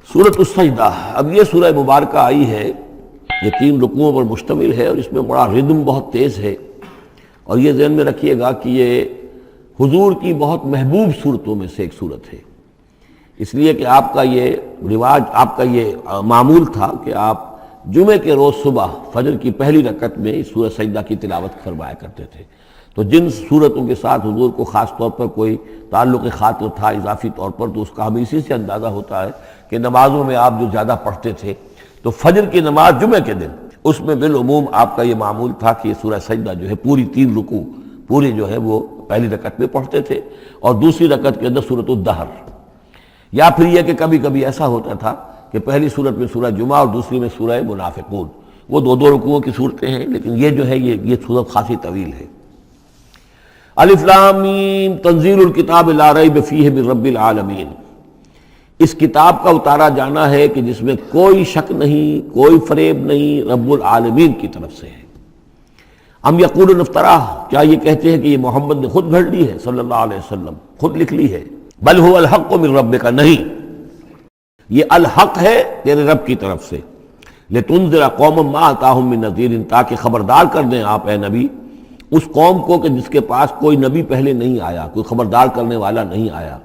سورۃ السجدہ، اب یہ سورہ مبارکہ آئی ہے، یہ 3 رکوعوں پر مشتمل ہے اور اس میں بڑا ردم بہت تیز ہے، اور یہ ذہن میں رکھیے گا کہ یہ حضور کی بہت محبوب صورتوں میں سے ایک صورت ہے، اس لیے کہ آپ کا یہ رواج، آپ کا یہ معمول تھا کہ آپ جمعے کے روز صبح فجر کی پہلی رکعت میں اس سورہ سجدہ کی تلاوت فرمایا کرتے تھے۔ تو جن صورتوں کے ساتھ حضور کو خاص طور پر کوئی تعلق خاطر تھا اضافی طور پر، تو اس کا ہمیں اسی سے اندازہ ہوتا ہے کہ نمازوں میں آپ جو زیادہ پڑھتے تھے، تو فجر کی نماز جمعے کے دن اس میں بالعموم آپ کا یہ معمول تھا کہ یہ سورہ سجدہ جو ہے پوری 3 رکوع پوری جو ہے وہ پہلی رکعت میں پڑھتے تھے، اور دوسری رکعت کے اندر سورۃ الدہر، یا پھر یہ کہ کبھی کبھی ایسا ہوتا تھا کہ پہلی سورت میں سورہ جمعہ اور دوسری میں سورہ منافقون، وہ 2 رکوعوں کی صورتیں ہیں، لیکن یہ جو ہے یہ سورت خاصی طویل ہے۔ الف لام میم تنزیل الکتاب لا ریب فیہ من رب العالمین، اس کتاب کا اتارا جانا ہے کہ جس میں کوئی شک نہیں، کوئی فریب نہیں، رب العالمین کی طرف سے ہے۔ ام یقولون افتراہ، کیا یہ کہتے ہیں کہ یہ محمد نے خود گھڑ لی ہے صلی اللہ علیہ وسلم، خود لکھ لی ہے؟ بل هو الحق من ربک، نہیں، یہ الحق ہے تیرے رب کی طرف سے، لتنذر قوما ما اتاہم من نذیر، تاکہ خبردار کر دیں آپ اے نبی اس قوم کو کہ جس کے پاس کوئی نبی پہلے نہیں آیا، کوئی خبردار کرنے والا نہیں آیا۔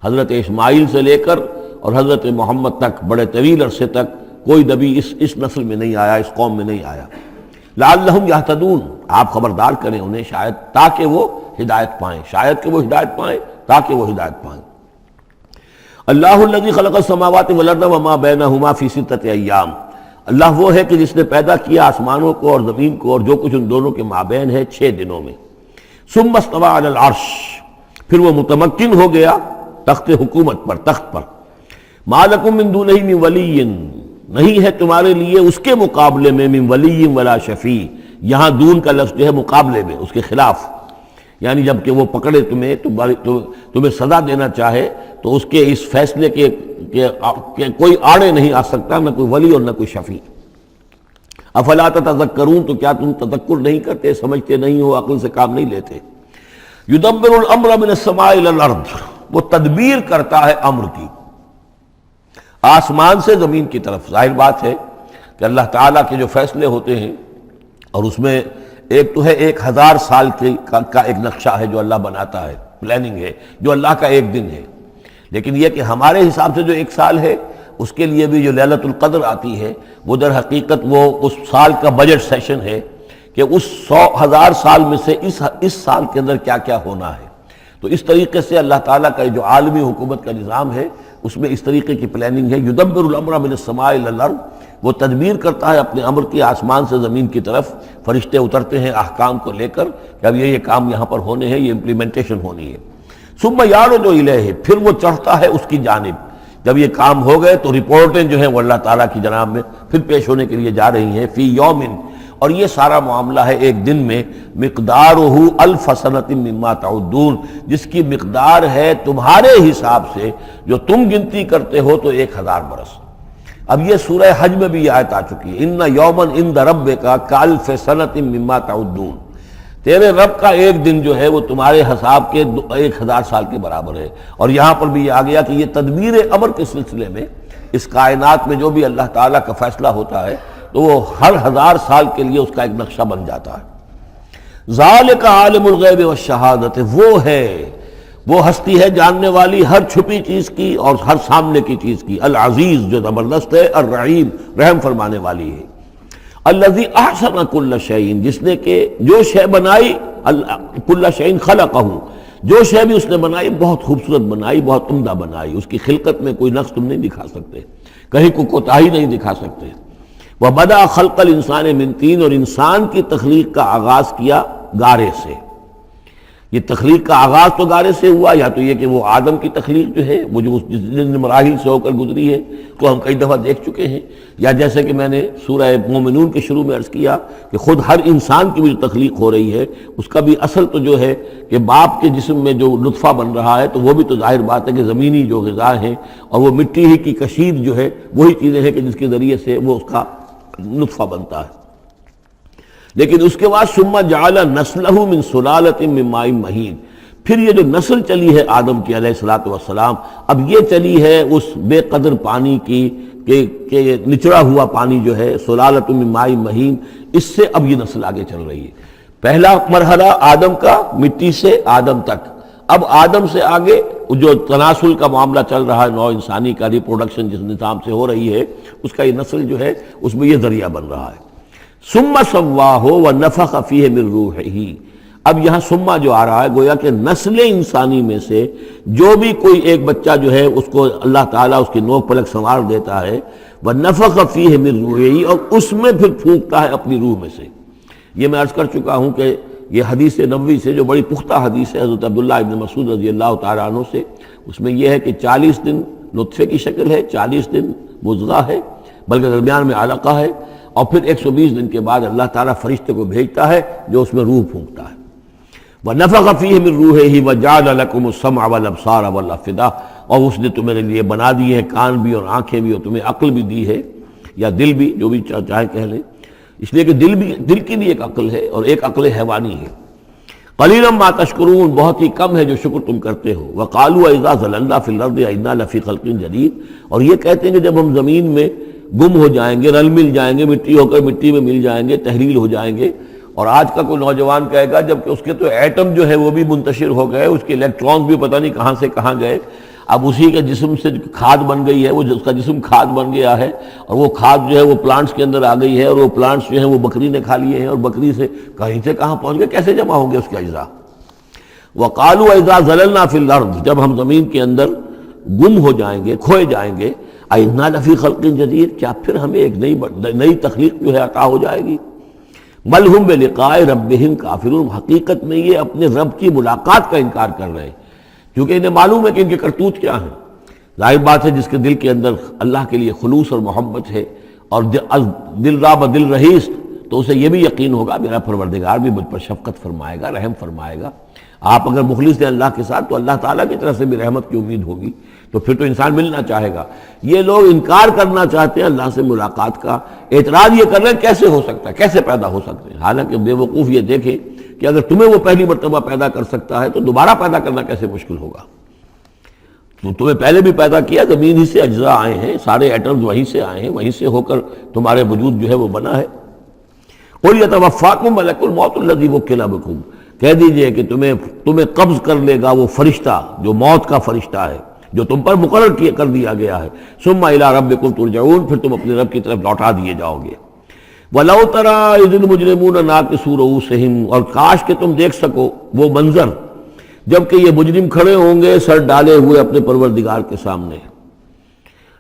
حضرت اسماعیل سے لے کر اور حضرت محمد تک بڑے طویل عرصے تک کوئی نبی اس نسل میں نہیں آیا، اس قوم میں نہیں آیا۔ لعلہم یہتدون، آپ خبردار کریں انہیں شاید تاکہ وہ ہدایت پائیں، شاید کہ وہ ہدایت پائیں، تاکہ وہ ہدایت پائیں۔ اللہ الذی خلق السماوات والارض وما بینہما فی 6 ایام، اللہ وہ ہے کہ جس نے پیدا کیا آسمانوں کو اور زمین کو اور جو کچھ ان دونوں کے مابین ہے 6 دنوں میں۔ ثم استوى علی العرش، پھر وہ متمکن ہو گیا تخت حکومت پر، تخت پر۔ ما لکم من دونہ من ولی، نہیں ہے تمہارے لیے اس کے مقابلے میں من ولی ولا شفیع، یہاں دون کا لفظ جو ہے مقابلے میں، اس کے خلاف، یعنی جب کہ وہ پکڑے تمہیں سزا دینا چاہے تو اس کے اس فیصلے کے کوئی آڑے نہیں آ سکتا، نہ کوئی ولی اور نہ کوئی شفیع۔ افلا تتذکرون، تو کیا تم تذکر نہیں کرتے، سمجھتے نہیں ہو، عقل سے کام نہیں لیتے؟ یدبر الامر من السماء الى الارض، وہ تدبیر کرتا ہے امر کی آسمان سے زمین کی طرف۔ ظاہر بات ہے کہ اللہ تعالیٰ کے جو فیصلے ہوتے ہیں، اور اس میں ایک تو ہے 1000 سال کا ایک نقشہ ہے جو اللہ بناتا ہے، پلاننگ ہے، جو اللہ کا ایک دن ہے، لیکن یہ کہ ہمارے حساب سے جو 1 سال ہے، اس کے لیے بھی جو لیلۃ القدر آتی ہے، وہ در حقیقت وہ اس سال کا بجٹ سیشن ہے کہ اس 1000 سال میں سے اس سال کے اندر کیا کیا ہونا ہے۔ تو اس طریقے سے اللہ تعالیٰ کا جو عالمی حکومت کا نظام ہے، اس میں اس طریقے کی پلاننگ ہے۔ یدبر الامر من السماء الی الارض، وہ تدبیر کرتا ہے اپنے امر کی آسمان سے زمین کی طرف، فرشتے اترتے ہیں احکام کو لے کر کہ اب یہ کام یہاں پر ہونے ہیں، یہ امپلیمنٹیشن ہونی ہے۔ ثم یعرج الیہ، پھر وہ چڑھتا ہے اس کی جانب، جب یہ کام ہو گئے تو رپورٹیں جو ہیں وہ اللہ تعالیٰ کی جناب میں پھر پیش ہونے کے لیے جا رہی ہیں۔ فی یوم، اور یہ سارا معاملہ ہے ایک دن میں، مقدارہ 1000 سنۃ مما تعدون، جس کی مقدار ہے تمہارے حساب سے جو تم گنتی کرتے ہو تو 1000 برس۔ اب یہ سورہ حج میں بھی یہ آیت آ چکی ہے، ان یوما عند ربک کالف سنۃ مما تعدون، تیرے رب کا ایک دن جو ہے وہ تمہارے حساب کے 1000 سال کے برابر ہے۔ اور یہاں پر بھی یہ آ گیا کہ یہ تدبیر امر کے سلسلے میں اس کائنات میں جو بھی اللہ تعالیٰ کا فیصلہ ہوتا ہے تو وہ ہر 1000 سال کے لیے اس کا ایک نقشہ بن جاتا ہے۔ ذالک عالم الغیب والشہادۃ، وہ ہے، وہ ہستی ہے جاننے والی ہر چھپی چیز کی اور ہر سامنے کی چیز کی، العزیز جو زبردست ہے، الرحیم رحم فرمانے والی ہے۔ الذی احسن کل شیء، جس نے کہ جو شے بنائی، کل شیء خلقہ، جو شے بھی اس نے بنائی بہت خوبصورت بنائی، بہت عمدہ بنائی، اس کی خلقت میں کوئی نقص تم نہیں دکھا سکتے، کہیں کوئی کوتاہی نہیں دکھا سکتے۔ وَبَدَأَ خَلْقَ الْإِنسَانِ مِنْ طِينٍ، اور انسان کی تخلیق کا آغاز کیا گارے سے۔ یہ تخلیق کا آغاز تو گارے سے ہوا، یا تو یہ کہ وہ آدم کی تخلیق جو ہے وہ جو جن مراحل سے ہو کر گزری ہے تو ہم کئی دفعہ دیکھ چکے ہیں، یا جیسے کہ میں نے سورہ مومنون کے شروع میں عرض کیا کہ خود ہر انسان کی بھی جو تخلیق ہو رہی ہے اس کا بھی اصل تو جو ہے کہ باپ کے جسم میں جو نطفہ بن رہا ہے تو وہ بھی تو ظاہر بات ہے کہ زمینی جو غذا ہیں اور وہ مٹی ہی کی کشید جو ہے وہی چیزیں ہیں کہ جس کے ذریعے سے وہ اس کا نطفہ بنتا ہے۔ لیکن اس کے بعد ثم جعل نسلہ من سلالۃ من ماء مہین، پھر یہ جو نسل چلی ہے آدم کی علیہ الصلوۃ والسلام، اب یہ چلی ہے اس بے قدر پانی کی کہ نچڑا ہوا پانی جو ہے سلالۃ من ماء مہین، اس سے اب یہ نسل آگے چل رہی ہے۔ پہلا مرحلہ آدم کا، مٹی سے آدم تک، اب آدم سے آگے جو تناسل کا معاملہ چل رہا ہے، نوع انسانی کا ریپروڈکشن جس نظام سے ہو رہی ہے، اس کا یہ نسل جو ہے اس میں یہ ذریعہ بن رہا ہے۔ ثم سواہ ونفخ فیہ من روحہ، اب یہاں سما جو آ رہا ہے گویا کہ نسل انسانی میں سے جو بھی کوئی ایک بچہ جو ہے اس کو اللہ تعالیٰ اس کی نوک پلک سنوار دیتا ہے، وَنَفَخَ فِيهِ مِن رُوحِهِ، اور اس میں پھر پھونکتا ہے اپنی روح میں سے۔ یہ میں عرض کر چکا ہوں کہ یہ حدیث نبوی سے جو بڑی پختہ حدیث ہے حضرت عبداللہ ابن مسعود رضی اللہ تعالیٰ عنہ سے، اس میں یہ ہے کہ 40 دن نطفے کی شکل ہے، 40 دن مضغہ ہے، بلکہ درمیان میں علقہ ہے، اور پھر 120 دن کے بعد اللہ تعالیٰ فرشتے کو بھیجتا ہے جو اس میں روح پھونکتا ہے۔ وَنَفَخَ فِيهِ مِن رُوحِهِ وَجَعَلَ لَكُمُ السَّمْعَ وَالْأَبْصَارَ وَالْأَفْئِدَةَ، اور اس نے تمہارے لیے بنا دیے ہیں کان بھی اور آنکھیں بھی، اور تمہیں عقل بھی دی ہے، یا دل بھی، جو بھی چاہے کہہ لیں، اس لیے کہ دل کی بھی ایک عقل ہے اور ایک عقل حیوانی ہے۔ قَلِيلًا مَا تَشْكُرُونَ، بہت ہی کم ہے جو شکر تم کرتے ہو۔ وَقَالُوا أَإِذَا ضَلَلْنَا فِي الْأَرْضِ أَإِنَّا لَفِي خَلْقٍ جَدِيدٍ، اور یہ کہتے ہیں کہ جب ہم زمین میں گم ہو جائیں گے، رل مل جائیں گے، مٹی ہو کر مٹی میں مل جائیں گے، تحلیل ہو جائیں گے۔ اور آج کا کوئی نوجوان کہے گا جب کہ اس کے تو ایٹم جو ہے وہ بھی منتشر ہو گئے، اس کے الیکٹرانز بھی پتہ نہیں کہاں سے کہاں گئے، اب اسی کے جسم سے کھاد بن گئی ہے، وہ اس کا جسم کھاد بن گیا ہے، اور وہ کھاد جو ہے وہ پلانٹس کے اندر آ گئی ہے، اور وہ پلانٹس جو ہیں وہ بکری نے کھا لیے ہیں، اور بکری سے کہیں سے کہاں پہنچ گئے، کیسے جمع ہوں گے اس کے اجزاء۔ وَقَالُوا إِذَا ضَلَلْنَا فِي الْأَرْضِ، جب ہم زمین کے اندر گم ہو جائیں گے، کھوئے جائیں گے، أَإِنَّا لَفِي خَلْقٍ جَدِيدٍ، کیا پھر ہمیں ایک نئی تخلیق جو ہے عطا ہو جائے گی۔ بل ہم بلقاء ربہم کافرون، حقیقت میں یہ اپنے رب کی ملاقات کا انکار کر رہے ہیں، کیونکہ انہیں معلوم ہے کہ ان کے کرتوت کیا ہیں۔ ظاہر بات ہے جس کے دل کے اندر اللہ کے لیے خلوص اور محبت ہے، اور دل را بدل رہیس، تو اسے یہ بھی یقین ہوگا میرا پروردگار بھی مجھ پر شفقت فرمائے گا، رحم فرمائے گا۔ آپ اگر مخلص ہیں اللہ کے ساتھ تو اللہ تعالیٰ کی طرف سے بھی رحمت کی امید ہوگی، تو پھر تو انسان ملنا چاہے گا۔ یہ لوگ انکار کرنا چاہتے ہیں اللہ سے ملاقات کا، اعتراض یہ کر رہے ہیں کیسے ہو سکتا ہے، کیسے پیدا ہو سکتے ہیں، حالانکہ بے وقوف یہ دیکھیں کہ اگر تمہیں وہ پہلی مرتبہ پیدا کر سکتا ہے تو دوبارہ پیدا کرنا کیسے مشکل ہوگا۔ تو تمہیں پہلے بھی پیدا کیا، زمین ہی سے اجزاء آئے ہیں، سارے ایٹمز وہیں سے آئے ہیں، وہیں سے ہو کر تمہارے وجود جو ہے وہ بنا ہے۔ قُلْ يَتَوَفَّاكُم مَلَكُ الْمَوْتِ الَّذِي وُكِّلَ بِكُمْ، کہہ دیجئے کہ تمہیں قبض کر لے گا وہ فرشتہ جو موت کا فرشتہ ہے، جو تم پر مقرر کر دیا گیا ہے۔ ثُمَّ إِلَىٰ رَبِّكُمْ تُرْجَعُونَ، پھر تم اپنے رب کی طرف لوٹا دیے جاؤ گے۔ وَلَوْ تَرَىٰ إِذِ الْمُجْرِمُونَ نَاكِسُو رُءُوسِهِمْ، اور کاش کہ تم دیکھ سکو وہ منظر جب کہ یہ مجرم کھڑے ہوں گے سر ڈالے ہوئے اپنے پروردگار کے سامنے۔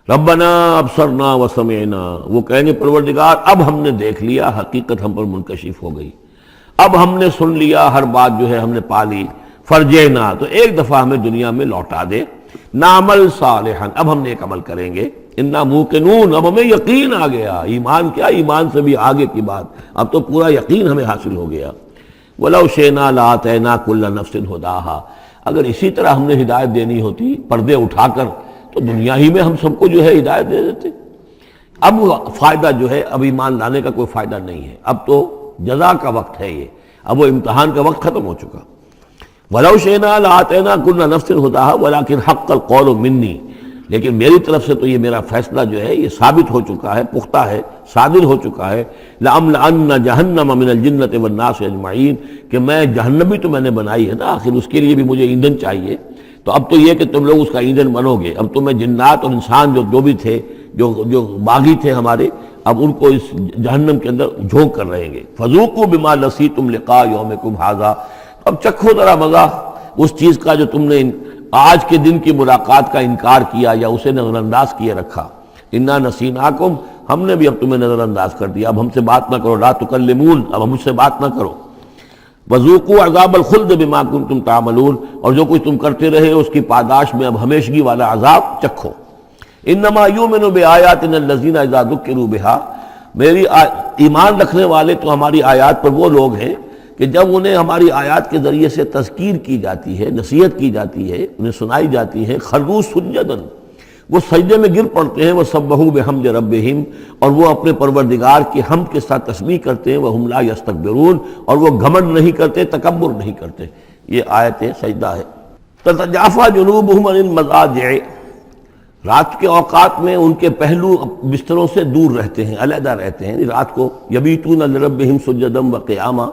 ربنا ابصرنا وسمعنا، وہ کہیں گے پروردگار اب ہم نے دیکھ لیا، حقیقت ہم پر منکشف ہو گئی، اب ہم نے سن لیا، ہر بات جو ہے ہم نے پا لی۔ فرجینا، تو ایک دفعہ ہمیں دنیا میں لوٹا دے، نعمل صالحا، اب ہم نیک عمل کریں گے، انا موقنون، اب ہمیں یقین آ گیا، ایمان کیا، ایمان سے بھی آگے کی بات، اب تو پورا یقین ہمیں حاصل ہو گیا۔ وَلَوْ شِئْنَا لَآتَيْنَا كُلَّ نَفْسٍ هُدَاهَا، اگر اسی طرح ہم نے ہدایت دینی ہوتی پردے اٹھا کر تو دنیا ہی میں ہم سب کو جو ہے ہدایت دے دیتے۔ اب فائدہ جو ہے اب ایمان لانے کا کوئی فائدہ نہیں ہے، اب تو جزا کا وقت ہے، یہ اب وہ امتحان کا وقت ختم ہو چکا۔ وَلَوْ شِئْنَا لَآتَيْنَا كُلَّ نَفْسٍ هُدَاهَا وَلَكِنْ حَقَّ الْقَوْلُ مِنِّي، لیکن میری طرف سے تو یہ میرا فیصلہ جو ہے یہ ثابت ہو چکا ہے، پختہ ہے، صادر ہو چکا ہے۔ لَأَمْلَأَنَّ جَهَنَّمَ مِنَ الْجِنَّةِ وَالنَّاسِ أَجْمَعِينَ، کہ میں جہنم بھی تو میں نے بنائی ہے نا، آخر اس کے لیے بھی مجھے ایندھن چاہیے، تو اب تو یہ کہ تم لوگ اس کا ایندھن بنو گے، اب تو میں جنات اور انسان جو بھی تھے، جو باغی تھے ہمارے، اب ان کو اس جہنم کے اندر جھونک کر رہیں گے۔ فَذُوقُوا بِمَا نَسِيتُمْ لِقَاءَ يَوْمِكُمْ هَٰذَا، اب چکھو ذرا مزہ اس چیز کا جو تم نے آج کے دن کی ملاقات کا انکار کیا یا اسے نظر انداز کیے رکھا۔ انا نسیناکم، ہم نے بھی اب تمہیں نظر انداز کر دیا، اب ہم سے بات نہ کرو، لا تکلمون، اب ہم سے بات نہ کرو۔ وذوقوا عذاب الخلد بما کنتم تعملون، اور جو کچھ تم کرتے رہے اس کی پاداش میں اب ہمیشگی والا عذاب چکھو۔ انما یؤمن بآیاتنا الذین اذا ذکروا بها، میری ایمان رکھنے والے تو ہماری آیات پر وہ لوگ ہیں کہ جب انہیں ہماری آیات کے ذریعے سے تذکیر کی جاتی ہے، نصیحت کی جاتی ہے، انہیں سنائی جاتی ہے، خروا سجدا، وہ سجدے میں گر پڑتے ہیں، وہ سبحوا بحمد ربہم، اور وہ اپنے پروردگار کی حمد کے ساتھ تسبیح کرتے ہیں، وہم لا یستکبرون، اور وہ گھمنڈ نہیں کرتے، تکبر نہیں کرتے۔ یہ آیت سجدہ ہے۔ تتجافی جنوبہم عن المضاجع، رات کے اوقات میں ان کے پہلو بستروں سے دور رہتے ہیں، علیحدہ رہتے ہیں رات کو۔ یبیتون لربہم سجدا وقیاما،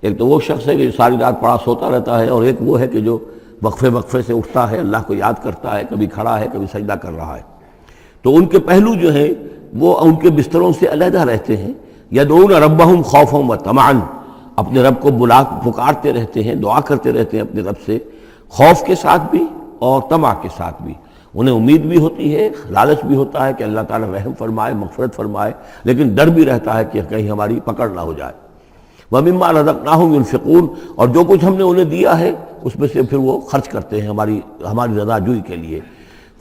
ایک تو وہ شخص ہے کہ جو ساری رات پڑا سوتا رہتا ہے، اور ایک وہ ہے کہ جو وقفے وقفے سے اٹھتا ہے، اللہ کو یاد کرتا ہے، کبھی کھڑا ہے کبھی سجدہ کر رہا ہے۔ تو ان کے پہلو جو ہیں وہ ان کے بستروں سے علیحدہ رہتے ہیں۔ یدعون ربہم خوفا وطمعا، اپنے رب کو پکارتے رہتے ہیں، دعا کرتے رہتے ہیں اپنے رب سے، خوف کے ساتھ بھی اور طمع کے ساتھ بھی۔ انہیں امید بھی ہوتی ہے، لالچ بھی ہوتا ہے کہ اللہ تعالیٰ رحم فرمائے، مغفرت فرمائے، لیکن ڈر بھی رہتا ہے کہ کہیں ہماری پکڑ نہ ہو جائے۔ وَمِمَّا رَزَقْنَاهُمْ يُنْفِقُونَ، اور جو کچھ ہم نے انہیں دیا ہے اس میں سے پھر وہ خرچ کرتے ہیں ہماری رضا جوئی کے لیے۔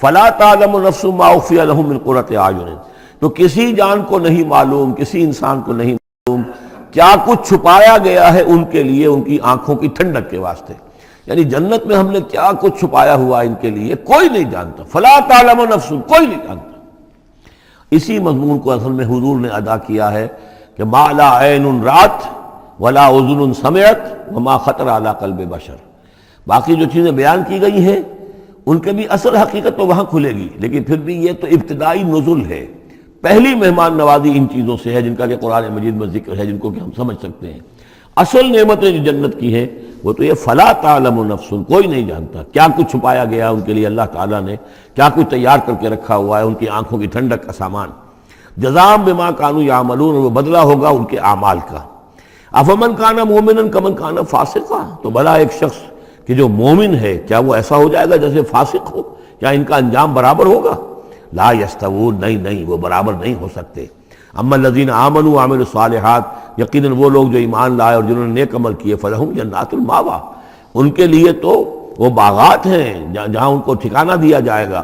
فَلَا تَعْلَمُ نَفْسٌ مَّا أُخْفِيَ لَهُم مِّن قُرَّةِ أَعْيُنٍ، تو کسی جان کو نہیں معلوم، کسی انسان کو نہیں معلوم کیا کچھ چھپایا گیا ہے ان کے لیے ان کی آنکھوں کی ٹھنڈک کے واسطے، یعنی جنت میں ہم نے کیا کچھ چھپایا ہوا ان کے لیے کوئی نہیں جانتا۔ فلا تعلم نفس، کوئی نہیں جانتا۔ اسی مضمون کو اصل میں حضور نے ادا کیا ہے کہ ما لا عین رات ولا اذن سمعت وما خطر علی قلب بشر، باقی جو چیزیں بیان کی گئی ہیں ان کے بھی اصل حقیقت تو وہاں کھلے گی، لیکن پھر بھی یہ تو ابتدائی نزول ہے، پہلی مہمان نوازی ان چیزوں سے ہے جن کا کہ قرآن مجید میں ذکر ہے، جن کو کہ ہم سمجھ سکتے ہیں۔ اصل نعمتیں جو جنت کی ہیں وہ تو یہ فلا تعلم نفس، کوئی نہیں جانتا کیا کچھ چھپایا گیا ان کے لیے، اللہ تعالیٰ نے کیا کچھ تیار کر کے رکھا ہوا ہے ان کی آنکھوں کی ٹھنڈک کا سامان۔ جزاء بما كانوا يعملون، وہ بدلہ ہوگا ان کے اعمال کا۔ افمن کان مومنا کمن کان فاسقا، تو بھلا ایک شخص کہ جو مومن ہے کیا وہ ایسا ہو جائے گا جیسے فاسق ہو؟ کیا ان کا انجام برابر ہوگا؟ لا یستوون، نہیں وہ برابر نہیں ہو سکتے۔ اما الذین آمنوا وعملوا الصالحات، یقیناً وہ لوگ جو ایمان لائے اور جنہوں نے نیک عمل کیے، فلہم جنات الماوا، ان کے لیے تو وہ باغات ہیں جہاں ان کو ٹھکانہ دیا جائے گا۔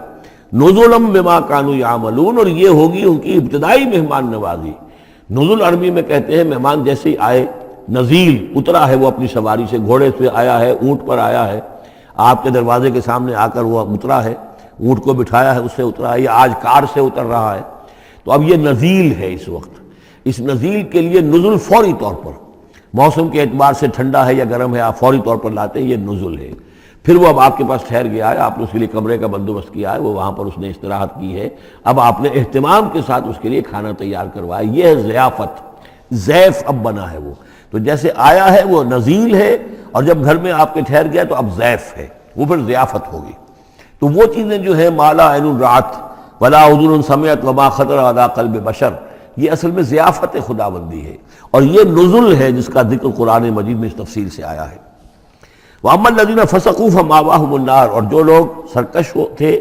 نزلا بما كانوا يعملون، اور یہ ہوگی ان کی ابتدائی مہمان نوازی۔ نزل عربی میں کہتے ہیں مہمان جیسے ہی آئے، نزیل اترا ہے وہ اپنی سواری سے، گھوڑے سے آیا ہے، اونٹ پر آیا ہے، آپ کے دروازے کے سامنے آ کر وہ اترا ہے، اونٹ کو بٹھایا ہے اس سے اترا ہے، یا آج کار سے اتر رہا ہے، تو اب یہ نزیل ہے اس وقت۔ اس نزیل کے لیے نزل فوری طور پر، موسم کے اعتبار سے ٹھنڈا ہے یا گرم ہے، آپ فوری طور پر لاتے ہیں، یہ نزل ہے۔ پھر وہ اب آپ کے پاس ٹھہر گیا ہے، آپ نے اس کے لیے کمرے کا بندوبست کیا ہے، وہ وہاں پر اس نے استراحت کی ہے، اب آپ نے اہتمام کے ساتھ اس کے لیے کھانا تیار کروایا، یہ ہے ضیافت، ضیف اب بنا ہے وہ۔ تو جیسے آیا ہے وہ نزیل ہے، اور جب گھر میں آپ کے ٹھہر گیا تو اب ضیف ہے، وہ پھر ضیافت ہوگی۔ تو وہ چیزیں جو ہیں مالا عین رات ولا اذن سمعت وما خطر علی قلب بشر، یہ اصل میں ضیافت خداوندی ہے، اور یہ نزل ہے جس کا ذکر قرآن مجید میں اس تفصیل سے آیا ہے۔ وَأَمَّا الَّذِينَ فَسَقُوا فَمَأْوَاهُمُ النَّارُ، اور جو لوگ سرکش تھے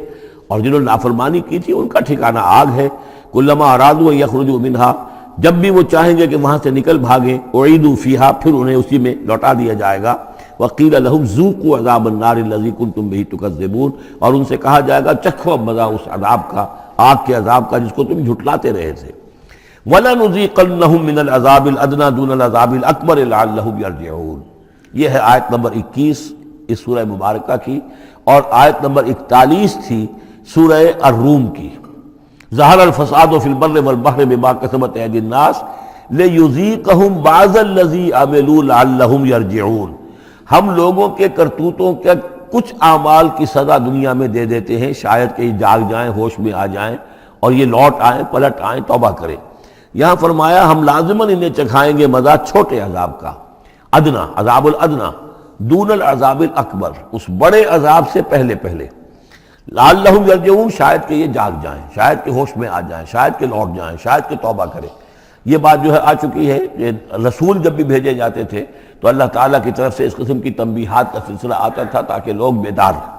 اور جنہوں نے نافرمانی کی تھی ان کا ٹھکانہ آگ ہے۔ كُلَّمَا أَرَادُوا أَن يَخْرُجُوا مِنْهَا، جب بھی وہ چاہیں گے کہ وہاں سے نکل بھاگیں، اُعِیدُوا فِيهَا، پھر انہیں اسی میں لوٹا دیا جائے گا۔ وَقِيلَ لَهُمْ ذُوقُوا عَذَابَ النَّارِ الَّذِي كُنتُم بِهِ تُكَذِّبُونَ، اور ان سے کہا جائے گا چکھو اب مزہ اس عذاب کا، آگ کے عذاب کا جس کو تم جھٹلاتے رہے تھے۔ وَلَنُذِيقَنَّهُم مِّنَ الْعَذَابِ الْأَدْنَىٰ دُونَ الْعَذَابِ الْأَكْبَرِ لَعَلَّهُمْ يَرْجِعُونَ۔ یہ ہے آیت نمبر 21 اس سورہ مبارکہ کی، اور آیت نمبر 41 تھی سورہ الروم کی۔ ظہر الفساد فی البر والبحر بما کسبت ایدی الناس لیذیقہم بعض الذی عملوا لعلہم یرجعون، ہم لوگوں کے کرتوتوں کے کچھ اعمال کی سزا دنیا میں دے دیتے ہیں، شاید کہ یہ جاگ جائیں، ہوش میں آ جائیں اور یہ لوٹ آئیں، پلٹ آئیں، توبہ کریں۔ یہاں فرمایا ہم لازماً انہیں چکھائیں گے مزہ چھوٹے عذاب کا، ادنا، عذاب الادنا، دون العذاب الاکبر، اس بڑے عذاب سے پہلے لعلہم یرجعون، شاید کہ یہ جاگ جائیں، شاید کہ ہوش میں آ جائیں، شاید کہ لوٹ جائیں، شاید کہ توبہ کریں۔ یہ بات جو ہے آ چکی ہے کہ رسول جب بھی بھیجے جاتے تھے تو اللہ تعالیٰ کی طرف سے اس قسم کی تنبیہات کا سلسلہ آتا تھا تاکہ لوگ بیدار رہیں۔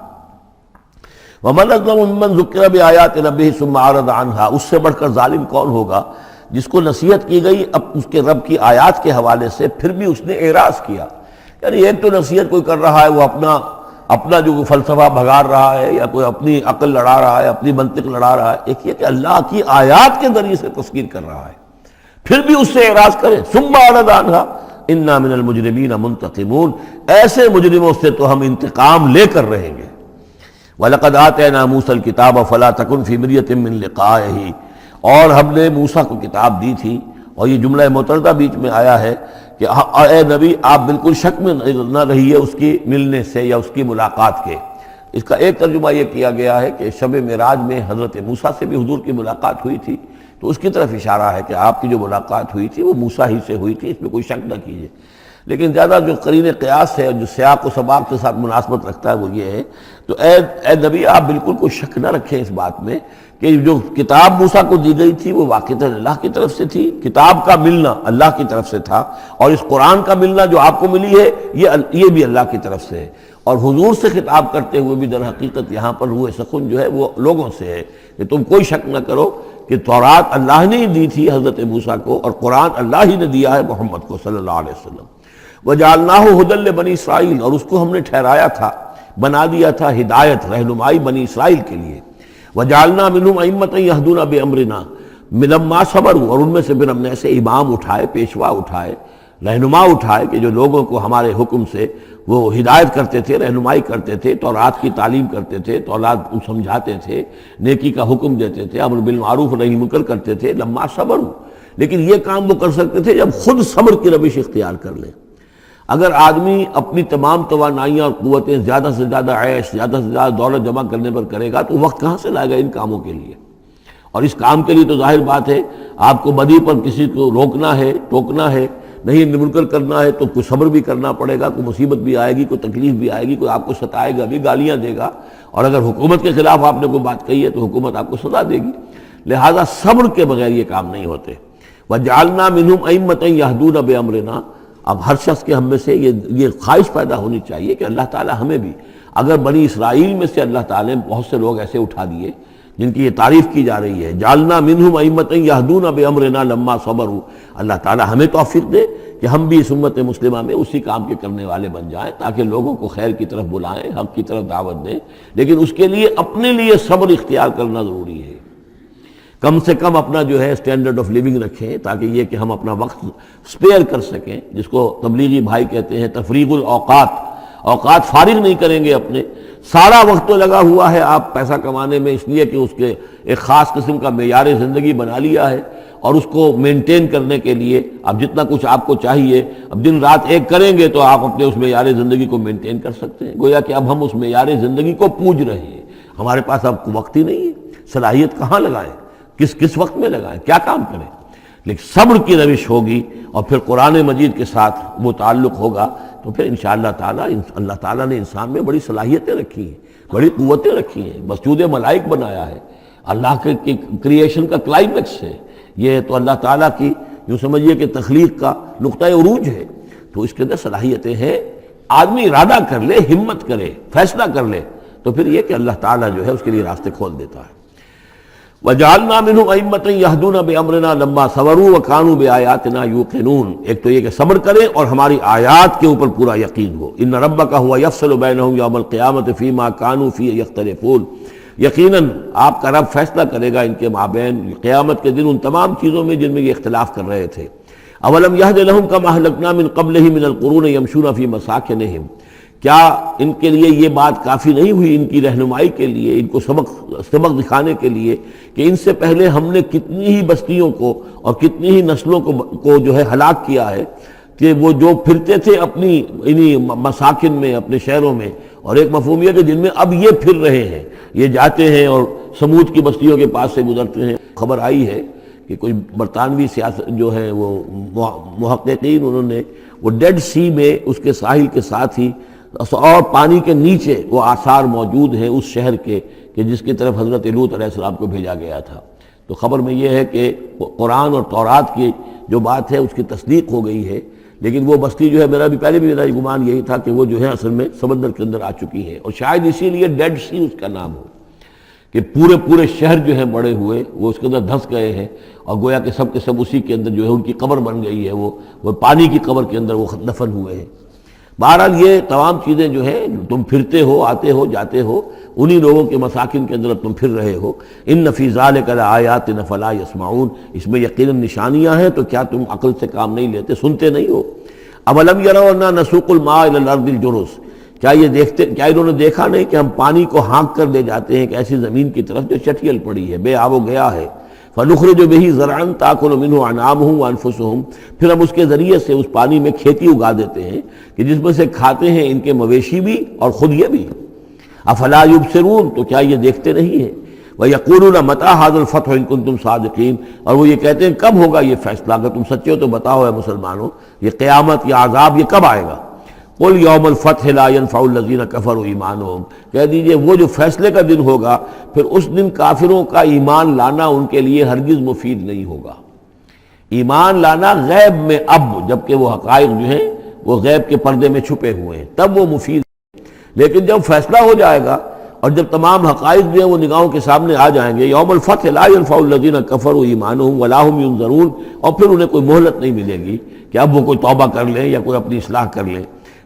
وَمَنْ أَظْلَمُ مِمَّنْ ذُكِّرَ بِآيَاتِ رَبِّهِ ثُمَّ أَعْرَضَ عَنْهَا، اس سے بڑھ کر ظالم کون ہوگا جس کو نصیحت کی گئی اب اس کے رب کی آیات کے حوالے سے پھر بھی اس نے اعراض کیا۔ یعنی ایک تو نصیحت کوئی کر رہا ہے وہ اپنا جو فلسفہ بھگار رہا ہے یا کوئی اپنی عقل لڑا رہا ہے، اپنی منطق لڑا رہا ہے، ایک یہ کہ اللہ کی آیات کے ذریعے سے تذکیر کر رہا ہے، پھر بھی اس سے اعراض کرے۔ ثم اعرض عنها انا من المجرمین منتقمون، ایسے مجرموں سے تو ہم انتقام لے کر رہیں گے۔ وَلَقَدْ آتَيْنَا مُوسَى الْكِتَابَ فَلَا تَكُنْ فِي مِرْيَةٍ مِّن لِقَائِهِ، اور ہم نے موسیٰ کو کتاب دی تھی اور یہ جملہ معترضہ بیچ میں آیا ہے کہ اے نبی آپ بالکل شک میں نہ رہیے اس کی ملنے سے یا اس کی ملاقات کے۔ اس کا ایک ترجمہ یہ کیا گیا ہے کہ شب معراج میں حضرت موسیٰ سے بھی حضور کی ملاقات ہوئی تھی، تو اس کی طرف اشارہ ہے کہ آپ کی جو ملاقات ہوئی تھی وہ موسیٰ ہی سے ہوئی تھی، اس میں کوئی شک نہ کیجیے۔ لیکن زیادہ جو قرین قیاس ہے اور جو سیاق و سباق کے ساتھ مناسبت رکھتا ہے وہ یہ ہے، تو اے نبی آپ بالکل کوئی شک نہ رکھیں اس بات میں کہ جو کتاب موسیٰ کو دی گئی تھی وہ واقعتاً اللہ کی طرف سے تھی، کتاب کا ملنا اللہ کی طرف سے تھا، اور اس قرآن کا ملنا جو آپ کو ملی ہے یہ بھی اللہ کی طرف سے ہے۔ اور حضور سے خطاب کرتے ہوئے بھی در حقیقت یہاں پر روح سخن جو ہے وہ لوگوں سے ہے کہ تم کوئی شک نہ کرو کہ تورات اللہ نے ہی دی تھی حضرت موسیٰ کو، اور قرآن اللہ ہی نے دیا ہے محمد کو صلی اللہ علیہ وسلم۔ وَجَعَلْنَاهُ هُدًى لِّبَنِي اسرائیل، اور اس کو ہم نے ٹھہرایا تھا، بنا دیا تھا ہدایت، رہنمائی بنی اسرائیل کے لیے۔ وَجَعَلْنَا مِنْهُمْ أَئِمَّةً يَهْدُونَ بِأَمْرِنَا لَمَّا صَبَرُوا، اور ان میں سے پھر ہم نے ایسے امام اٹھائے، پیشوا اٹھائے، رہنما اٹھائے کہ جو لوگوں کو ہمارے حکم سے وہ ہدایت کرتے تھے، رہنمائی کرتے تھے، تورات کی تعلیم کرتے تھے، تورات سمجھاتے تھے، نیکی کا حکم دیتے تھے، امر بالمعروف نہی منکر کرتے تھے، لما صبروا۔ لیکن یہ کام وہ کر سکتے تھے جب خود صبر کی روش اختیار کر لیں۔ اگر آدمی اپنی تمام توانائیاں اور قوتیں زیادہ سے زیادہ عیش، زیادہ سے زیادہ دولت جمع کرنے پر کرے گا تو وقت کہاں سے لائے گا ان کاموں کے لیے؟ اور اس کام کے لیے تو ظاہر بات ہے آپ کو بدی پر کسی کو روکنا ہے، ٹوکنا ہے، نہیں منکر کرنا ہے تو کوئی صبر بھی کرنا پڑے گا، کوئی مصیبت بھی آئے گی، کوئی تکلیف بھی آئے گی، کوئی آپ کو ستائے گا بھی، گالیاں دے گا، اور اگر حکومت کے خلاف آپ نے کوئی بات کہی ہے تو حکومت آپ کو سزا دے گی۔ لہذا صبر کے بغیر یہ کام نہیں ہوتے۔ وَجَعَلْنَا مِنْهُمْ أَئِمَّةً يَهْدُونَ بِأَمْرِنَا، اب ہر شخص کے ہم میں سے یہ خواہش پیدا ہونی چاہیے کہ اللہ تعالی ہمیں بھی، اگر بنی اسرائیل میں سے اللہ تعالی نے بہت سے لوگ ایسے اٹھا دیے جن کی یہ تعریف کی جا رہی ہے، جعلنا منہم ائمۃ یہدون بامرنا لما صبروا، اللہ تعالی ہمیں توفیق دے کہ ہم بھی اس امت مسلمہ میں اسی کام کے کرنے والے بن جائیں، تاکہ لوگوں کو خیر کی طرف بلائیں، حق کی طرف دعوت دیں، لیکن اس کے لیے اپنے لیے صبر اختیار کرنا ضروری ہے۔ کم سے کم اپنا جو ہے اسٹینڈرڈ آف لیونگ رکھیں، تاکہ یہ کہ ہم اپنا وقت سپیئر کر سکیں، جس کو تبلیغی بھائی کہتے ہیں تفریغ الاوقات، اوقات فارغ نہیں کریں گے اپنے، سارا وقت تو لگا ہوا ہے آپ پیسہ کمانے میں، اس لیے کہ اس کے ایک خاص قسم کا معیار زندگی بنا لیا ہے، اور اس کو مینٹین کرنے کے لیے اب جتنا کچھ آپ کو چاہیے اب دن رات ایک کریں گے تو آپ اپنے اس معیار زندگی کو مینٹین کر سکتے ہیں۔ گویا کہ اب ہم اس معیار زندگی کو پوج رہے ہیں، ہمارے پاس اب وقت ہی نہیں ہے، صلاحیت کہاں لگائیں، کس وقت میں لگائیں، کیا کام کریں۔ لیکن صبر کی روش ہوگی اور پھر قرآن مجید کے ساتھ وہ تعلق ہوگا تو پھر انشاءاللہ تعالی اللہ تعالیٰ نے انسان میں بڑی صلاحیتیں رکھی ہیں، بڑی قوتیں رکھی ہیں، مسجود ملائک بنایا ہے، اللہ کے کریشن کا کلائمیکس ہے یہ، تو اللہ تعالیٰ کی یوں سمجھیے کہ تخلیق کا نقطہ عروج ہے، تو اس کے اندر صلاحیتیں ہیں۔ آدمی ارادہ کر لے، ہمت کرے، فیصلہ کر لے تو پھر یہ کہ اللہ تعالیٰ جو ہے اس کے لیے راستے کھول دیتا ہے۔ وَجَعَلْنَا مِنْهُمْ أَئِمَّةً يَهْدُونَ بِأَمْرِنَا لَمَّا صَبَرُوا وَكَانُوا بِآيَاتِنَا يُوقِنُونَ، ایک تو یہ کہ صبر کرے اور ہماری آیات کے اوپر پورا یقین ہو۔ إِنَّ رَبَّكَ هُوَ يَفْصِلُ بَيْنَهُمْ يَوْمَ الْقِيَامَةِ فِيمَا كَانُوا فِيهِ يَخْتَلِفُونَ، یقیناً آپ کا رب فیصلہ کرے گا ان کے مابین قیامت کے دن ان تمام چیزوں میں جن میں یہ اختلاف کر رہے تھے۔ أَوَلَمْ يَهْدِ لَهُمْ كَمَا أَهْلَكْنَا مِنْ قَبْلِهِمْ مِنَ الْقُرُونِ يَمْشُونَ فِي مَسَاكِنِهِمْ، کیا ان کے لیے یہ بات کافی نہیں ہوئی، ان کی رہنمائی کے لیے، ان کو سبق دکھانے کے لیے کہ ان سے پہلے ہم نے کتنی ہی بستیوں کو اور کتنی ہی نسلوں کو جو ہے ہلاک کیا ہے، کہ وہ جو پھرتے تھے اپنی انہی مساکن میں، اپنے شہروں میں، اور ایک مفہوم یہ کہ جن میں اب یہ پھر رہے ہیں، یہ جاتے ہیں اور سمود کی بستیوں کے پاس سے گزرتے ہیں۔ خبر آئی ہے کہ کوئی برطانوی سیاست جو ہے وہ محققین، انہوں نے وہ ڈیڈ سی میں اس کے ساحل کے ساتھ ہی اور پانی کے نیچے وہ آثار موجود ہیں اس شہر کے کہ جس کی طرف حضرت لوط علیہ السلام کو بھیجا گیا تھا۔ تو خبر میں یہ ہے کہ قرآن اور تورات کی جو بات ہے اس کی تصدیق ہو گئی ہے، لیکن وہ بستی جو ہے میرا گمان یہی تھا کہ وہ جو ہے اصل میں سمندر کے اندر آ چکی ہے، اور شاید اسی لیے ڈیڈ سی اس کا نام ہو کہ پورے شہر جو ہیں بڑے ہوئے وہ اس کے اندر دھنس گئے ہیں، اور گویا کہ سب کے سب اسی کے اندر جو ہے ان کی قبر بن گئی ہے، وہ پانی کی قبر کے اندر وہ دفن ہوئے ہیں۔ بہرحال یہ تمام چیزیں جو ہے تم پھرتے ہو، آتے ہو، جاتے ہو، انہی لوگوں کے مساکن کے اندر تم پھر رہے ہو۔ ان فی ذلک لآیات فلا یسمعون، اس میں یقیناً نشانیاں ہیں تو کیا تم عقل سے کام نہیں لیتے، سنتے نہیں ہو۔ اولم یروا انا نسوق الماء الی الارض الجرز، کیا انہوں نے دیکھا نہیں کہ ہم پانی کو ہانک کر لے جاتے ہیں ایک ایسی زمین کی طرف جو چٹیل پڑی ہے، بے آب و گیا ہے۔ فنخرج به زرعا تاکل منه انعامهم وانفسهم، پھر ہم اس کے ذریعے سے اس پانی میں کھیتی اگا دیتے ہیں کہ جس میں سے کھاتے ہیں ان کے مویشی بھی اور خود یہ بھی۔ افلا یبصرون، تو کیا یہ دیکھتے نہیں ہیں؟ وَيَقُولُونَ مَتَىٰ هَٰذَا الْفَتْحُ إِن كُنتُمْ صَادِقِينَ، اور وہ یہ کہتے ہیں کب ہوگا یہ فیصلہ، اگر تم سچے ہو تو بتاؤ اے مسلمانوں، یہ قیامت یا عذاب یہ کب آئے گا؟ قُلْ يَوْمَ الْفَتْحِ لَا يَنفَعُ الَّذِينَ كَفَرُوا إِيمَانُهُمْ، کہہ دیجئے وہ جو فیصلے کا دن ہوگا پھر اس دن کافروں کا ایمان لانا ان کے لیے ہرگز مفید نہیں ہوگا۔ ایمان لانا غیب میں اب، جبکہ وہ حقائق جو ہیں وہ غیب کے پردے میں چھپے ہوئے ہیں، تب وہ مفید ہے، لیکن جب فیصلہ ہو جائے گا اور جب تمام حقائق جو ہیں وہ نگاہوں کے سامنے آ جائیں گے، یوم الفتح لا ينفع الذین کفروا ایمانہم ولا هم ینظرون، اور پھر انہیں کوئی مہلت نہیں ملے گی کہ اب وہ کوئی توبہ کر لیں یا کوئی اپنی اصلاح کر لیں۔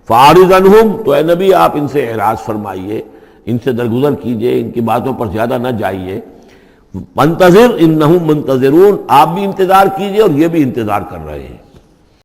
فاعرض عنہم، تو اے نبی آپ ان سے اعراض فرمائیے، ان سے درگزر کیجئے، ان کی باتوں پر زیادہ نہ جائیے۔ منتظر انہم منتظرون، آپ بھی انتظار کیجئے اور یہ بھی انتظار کر رہے ہیں۔